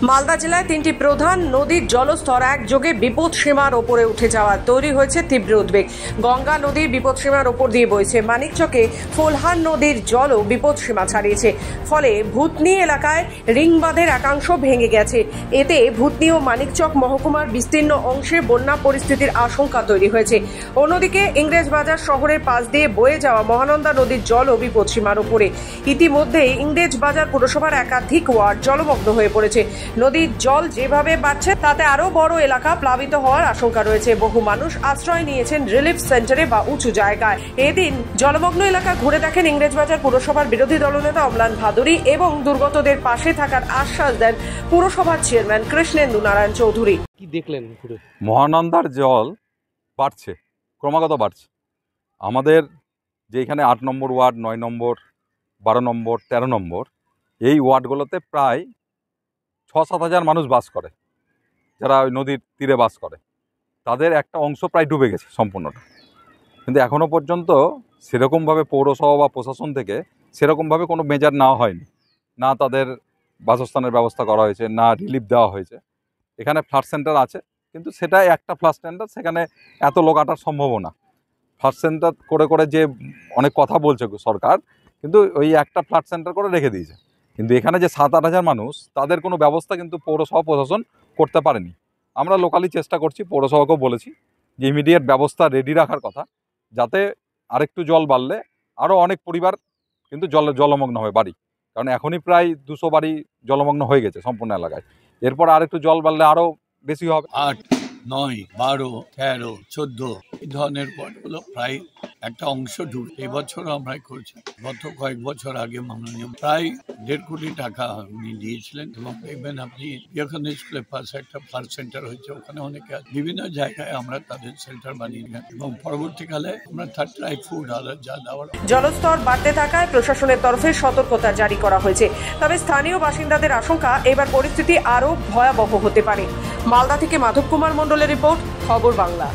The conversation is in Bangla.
মালদা জেলায় তিনটি প্রধান নদীর জলস্তর একযোগে বিপদসীমার ওপরে উঠে যাওয়া তৈরি হয়েছে তীব্র উদ্বেগ। গঙ্গা নদীর বিপদসীমার ওপর দিয়ে বইছে, মানিকচকে ফুলহার নদীর জলও বিপদসীমা ছাড়িয়েছে। ফলে ভূতনি এলাকায় রিং বাঁধের একাংশ ভেঙে গেছে। এতে ভূতনি ও মানিকচক মহকুমার বিস্তীর্ণ অংশে বন্যা পরিস্থিতির আশঙ্কা তৈরি হয়েছে। অন্যদিকে ইংরেজবাজার শহরের পাশ দিয়ে বয়ে যাওয়া মহানন্দা নদীর জলও বিপদসীমার ওপরে। ইতিমধ্যেই ইংরেজবাজার পুরসভার একাধিক ওয়ার্ড জলমগ্ন হয়ে পড়েছে। নদীর জল যেভাবে বাড়ছে তাতে আরো বড় এলাকা প্লাবিত হওয়ার আশঙ্কা রয়েছে। বহু মানুষ আশ্রয় নিয়েছেন রিলিফ সেন্টারে বা উঁচু জায়গায়। এদিন জলমগ্ন এলাকা ঘুরে দেখেন ইংরেজবাজার পুরসভার বিরোধী দলনেতা অম্লান ভাদুরী এবং দুর্গতদের পাশে থাকার আশ্বাস দেন পুরসভার চেয়ারম্যান কৃষ্ণেন্দু নারায়ণ চৌধুরী। কি দেখলেন? মহানন্দার জল বাড়ছে, ক্রমাগত বাড়ছে। আমাদের যে এখানে 8 নম্বর ওয়ার্ড, 9 নম্বর, 12 নম্বর, 13 নম্বর এই ওয়ার্ডগুলোতে প্রায় 6-7 হাজার মানুষ বাস করে, যারা ওই নদীর তীরে বাস করে। তাদের একটা অংশ প্রায় ডুবে গেছে সম্পূর্ণটা, কিন্তু এখনও পর্যন্ত সেরকমভাবে পৌরসভা বা প্রশাসন থেকে সেরকমভাবে কোনো মেজার নেওয়া হয়নি। না তাদের বাসস্থানের ব্যবস্থা করা হয়েছে, না রিলিফ দেওয়া হয়েছে। এখানে ফ্লাড সেন্টার আছে, কিন্তু সেটা একটা ফ্লাড সেন্টার, সেখানে এত লোক আটার সম্ভব না। ফ্লাড সেন্টার করে করে যে অনেক কথা বলছে সরকার, কিন্তু ওই একটা ফ্লাড সেন্টার করে রেখে দিয়েছে। কিন্তু এখানে যে 7-8 হাজার মানুষ, তাদের কোনো ব্যবস্থা কিন্তু পৌরসভা প্রশাসন করতে পারেনি। আমরা লোকালি চেষ্টা করছি, পৌরসভাকেও বলেছি যে ইমিডিয়েট ব্যবস্থা রেডি রাখার কথা, যাতে আরেকটু জল বাড়লে আরও অনেক পরিবার কিন্তু জলমগ্ন হবে বাড়ি। কারণ এখনই প্রায় 200 বাড়ি জলমগ্ন হয়ে গেছে সম্পূর্ণ এলাকায়। এরপর আরেকটু জল বাড়লে আরও বেশি হবে। 8, 9, 12, 13, 14 এই ধরনের ওয়ার্ডগুলো প্রায় একটা অংশ ডুবে। এবছরও আমরা করছি। গত কয়েক বছর আগে মাননীয় প্রায় 1.5 কোটি টাকা উনি দিয়েছিলেন। এবং দেখবেন আপনি যেখানে স্কুলের পাশে একটা ফ্লাড সেন্টার হয়েছে, ওখানে অনেকে বিভিন্ন জায়গায় আমরা তাদের সেন্টার বানিয়ে দিই এবং পরবর্তীকালে আমরা থার্ড ট্রাই ফুড আর যা দেওয়ার। জলস্তর বাড়তে থাকায় প্রশাসনের তরফে সতর্কতা জারি করা হয়েছে। তবে স্থানীয় বাসিন্দাদের আশঙ্কা এবার পরিস্থিতি আরও ভয়াবহ হতে পারে। মালদা থেকে মাধব কুমার মণ্ডলের রিপোর্ট, খবর বাংলা।